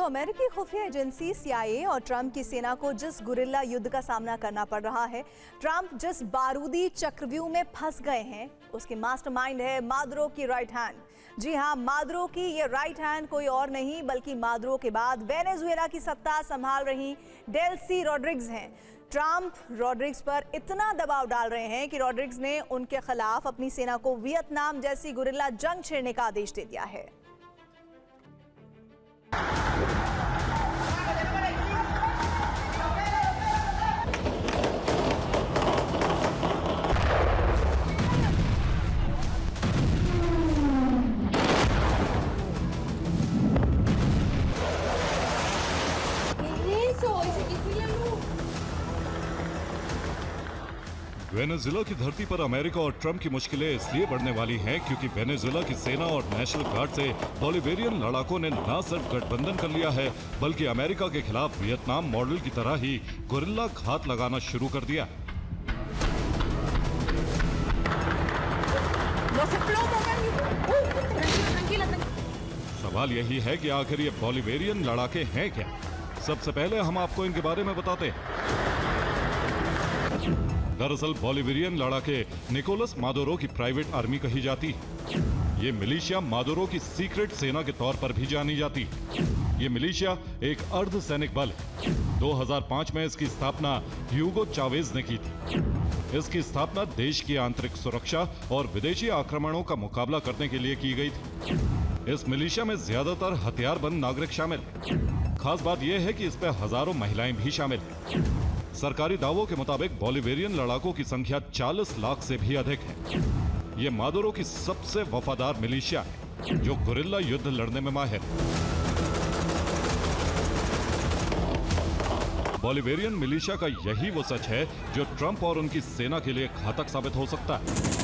अमेरिकी खुफिया agency CIA और ट्रंप की सेना को जिस गुरिल्ला युद्ध का सामना करना पड़ रहा है, ट्रंप जिस बारूदी चक्रव्यूह में फंस गए हैं, उसके मास्टरमाइंड है मादुरो की राइट हैंड। जी हां, मादुरो की ये राइट हैंड कोई और नहीं बल्कि मादुरो के बाद वेनेजुएला की सत्ता संभाल रही डेल्सी रॉड्रिग्स हैं। ट्रंप रॉड्रिग्स पर इतना दबाव डाल रहे हैं कि रॉड्रिग्स ने उनके खिलाफ अपनी सेना को वियतनाम जैसी गुरिल्ला जंग छेड़ने का आदेश दे दिया है। वेनेजुएला की धरती पर अमेरिका और ट्रंप की मुश्किलें इसलिए बढ़ने वाली हैं क्योंकि वेनेजुएला की सेना और नेशनल गार्ड से बोलिवेरियन लड़ाकों ने न सिर्फ गठबंधन कर लिया है बल्कि अमेरिका के खिलाफ वियतनाम मॉडल की तरह ही गुरिल्ला घात लगाना शुरू कर दिया। सवाल यही है कि आखिर ये बोलिवेरियन लड़ाके हैं क्या? सबसे पहले हम आपको इनके बारे में बताते हैं। दरअसल बोलिवियन लड़ाके निकोलस मादुरो की प्राइवेट आर्मी कही जाती है। ये मिलिशिया मादुरो की सीक्रेट सेना के तौर पर भी जानी जाती है। ये मिलिशिया एक अर्ध सैनिक बल है। 2005 में इसकी स्थापना ह्यूगो चावेज ने की थी। इसकी स्थापना देश की आंतरिक सुरक्षा और विदेशी आक्रमणों का मुकाबला करने के लिए की गई थी। इस मिलिशिया में ज्यादातर हथियारबंद नागरिक शामिल हैं। खास बात यह है कि इसमें हजारों महिलाएं भी शामिल हैं। सरकारी दावों के मुताबिक बोलिवेरियन लड़ाकों की संख्या 40 लाख से भी अधिक है। ये मादुरो की सबसे वफादार मिलिशिया है जो गुरिल्ला युद्ध लड़ने में माहिर है। बोलिवेरियन मिलिशिया का यही वो सच है जो ट्रंप और उनकी सेना के लिए घातक साबित हो सकता है।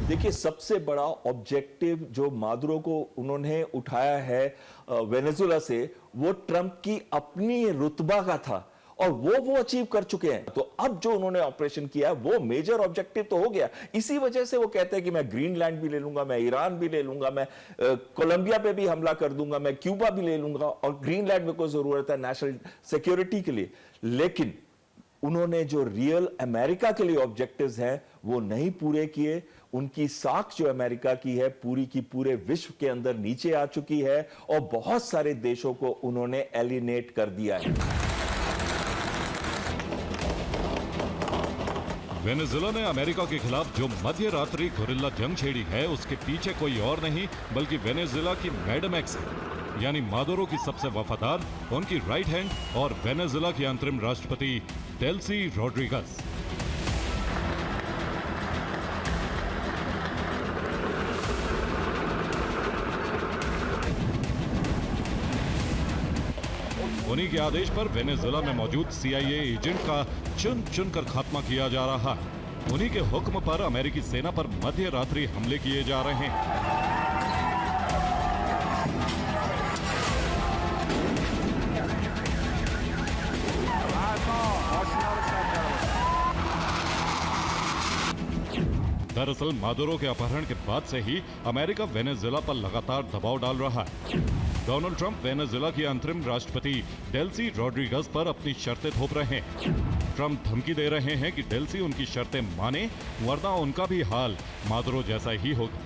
देखिए, सबसे बड़ा ऑब्जेक्टिव जो मादुरो को उन्होंने उठाया है वेनेजुएला से, वो ट्रंप की अपनी रुतबा का था और वो अचीव कर चुके हैं। तो अब जो उन्होंने ऑपरेशन किया वो मेजर ऑब्जेक्टिव तो हो गया। इसी वजह से वो कहते हैं कि मैं ग्रीनलैंड भी ले लूंगा, मैं ईरान भी ले लूंगा, मैं कोलंबिया पे भी हमला कर दूंगा, मैं क्यूबा भी ले लूंगा और ग्रीनलैंड में कोई जरूरत है नेशनल सिक्योरिटी के लिए। लेकिन उन्होंने जो रियल अमेरिका के लिए ऑब्जेक्टिव्स हैं वो नहीं पूरे किए। उनकी साख जो अमेरिका की है पूरी की पूरे विश्व के अंदर नीचे आ चुकी है और बहुत सारे देशों को उन्होंने एलिनेट कर दिया है। वेनेजुएला ने अमेरिका के खिलाफ जो मध्य रात्रि गुरिल्ला जंग छेड़ी है उसके पीछे कोई और नहीं बल्कि वेनेजुएला की मैडम एक्स है, यानी मादुरो की सबसे वफादार, उनकी राइट हैंड और वेनेजुएला की अंतरिम राष्ट्रपति डेल्सी रॉड्रिगस। उन्हीं के आदेश पर वेनेजुएला में मौजूद CIA एजेंट का चुन चुन कर खात्मा किया जा रहा है। उन्हीं के हुक्म पर अमेरिकी सेना पर मध्य रात्रि हमले किए जा रहे हैं। दरअसल मादुरो के अपहरण के बाद से ही अमेरिका वेनेजुएला पर लगातार दबाव डाल रहा है। डोनाल्ड ट्रंप वेनेजुएला की अंतरिम राष्ट्रपति डेल्सी रॉड्रिगस पर अपनी शर्तें थोप रहे हैं। ट्रंप धमकी दे रहे हैं कि डेल्सी उनकी शर्तें माने वरना उनका भी हाल मादुरो जैसा ही होगा।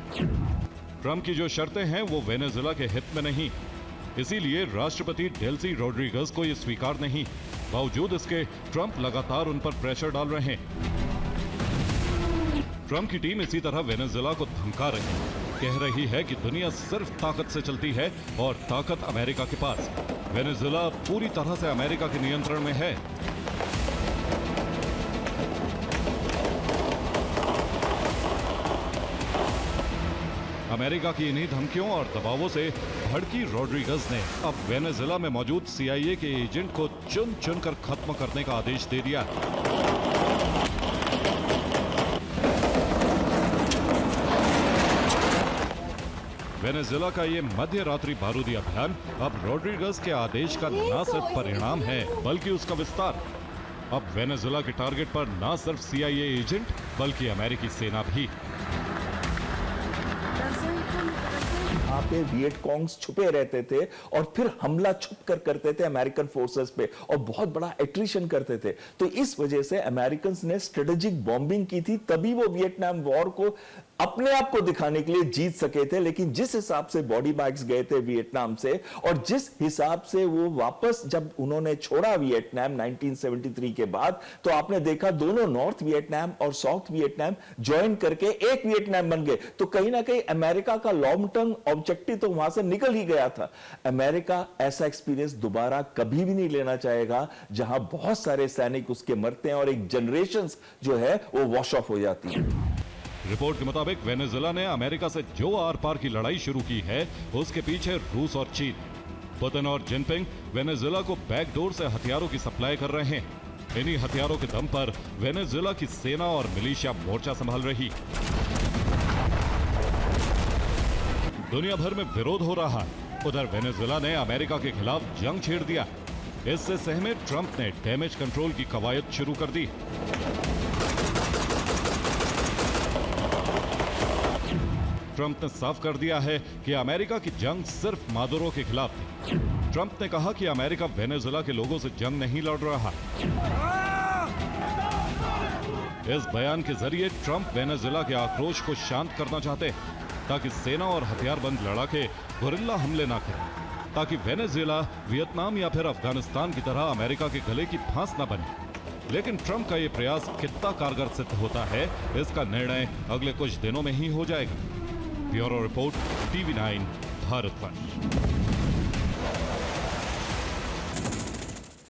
ट्रंप की जो शर्तें हैं वो वेनेजुएला के हित में नहीं, इसीलिए राष्ट्रपति डेल्सी रॉड्रिगस को ये स्वीकार नहीं। बावजूद इसके ट्रंप लगातार उन पर प्रेशर डाल रहे हैं। ट्रंप की टीम इसी तरह वेनेजुएला को धमका रही है, कह रही है कि दुनिया सिर्फ ताकत से चलती है और ताकत अमेरिका के पास। वेनेजुएला पूरी तरह से अमेरिका के नियंत्रण में है। अमेरिका की इन्हीं धमकियों और दबावों से भड़की रॉड्रिगस ने अब वेनेजुएला में मौजूद CIA के एजेंट को चुन चुन कर खत्म करने का आदेश दे दिया। वेनेजुएला का ये मध्य रात्रि बारूदी अभियान अब रॉड्रिगस के आदेश का न सिर्फ परिणाम है बल्कि उसका विस्तार। अब वेनेजुएला के टारगेट पर न सिर्फ CIA एजेंट बल्कि अमेरिकी सेना भी। वहां पे वियटकॉन्ग्स छुपे रहते थे और फिर हमला छुप कर करते थे अमेरिकन फोर्सेस पे और बहुत बड़ा एट्रिशन करते थे। तो इस वजह से अमेरिकन ने स्ट्रेटेजिक बॉम्बिंग की थी, तभी वो वियतनाम वॉर को अपने आप को दिखाने के लिए जीत सके थे। लेकिन जिस हिसाब से बॉडी बैग्स गए थे वियतनाम से और जिस हिसाब से वो वापस जब उन्होंने छोड़ा वियतनाम 1973 के बाद, तो आपने देखा दोनों नॉर्थ वियतनाम और साउथ वियतनाम ज्वाइन करके एक वियतनाम बन गए। तो कहीं ना कहीं अमेरिका का लॉन्ग टर्म ऑब्जेक्टिव तो वहां से निकल ही गया था। अमेरिका ऐसा एक्सपीरियंस दोबारा कभी भी नहीं लेना चाहेगा जहां बहुत सारे सैनिक उसके मरते हैं और एक जनरेशन जो है वो वॉश ऑफ हो जाती है। रिपोर्ट के मुताबिक वेनेजुएला ने अमेरिका से जो आर पार की लड़ाई शुरू की है, उसके पीछे रूस और चीन। पुतिन और जिनपिंग वेनेजुएला को बैकडोर से हथियारों की सप्लाई कर रहे हैं। इन्हीं हथियारों के दम पर वेनेजुएला की सेना और मिलिशिया मोर्चा संभाल रही। दुनिया भर में विरोध हो रहा है। उधर वेनेजुएला ने अमेरिका के खिलाफ जंग छेड़ दिया। इससे सहमे ट्रंप ने डैमेज कंट्रोल की कवायद शुरू कर दी। ट्रंप ने साफ कर दिया है कि अमेरिका की जंग सिर्फ मादुरो के खिलाफ थी। ट्रंप ने कहा कि अमेरिका वेनेजुएला के लोगों से जंग नहीं लड़ रहा। इस बयान के जरिए ट्रंप वेनेजुएला के आक्रोश को शांत करना चाहते हैं, ताकि सेना और हथियारबंद लड़ाके गुरिल्ला हमले ना करें, ताकि वेनेजुएला वियतनाम या फिर अफगानिस्तान की तरह अमेरिका के गले की फांस न बने। लेकिन ट्रंप का यह प्रयास कितना कारगर सिद्ध होता है, इसका निर्णय अगले कुछ दिनों में ही हो जाएगा। Bureau report, TV9 Bharatvarsh.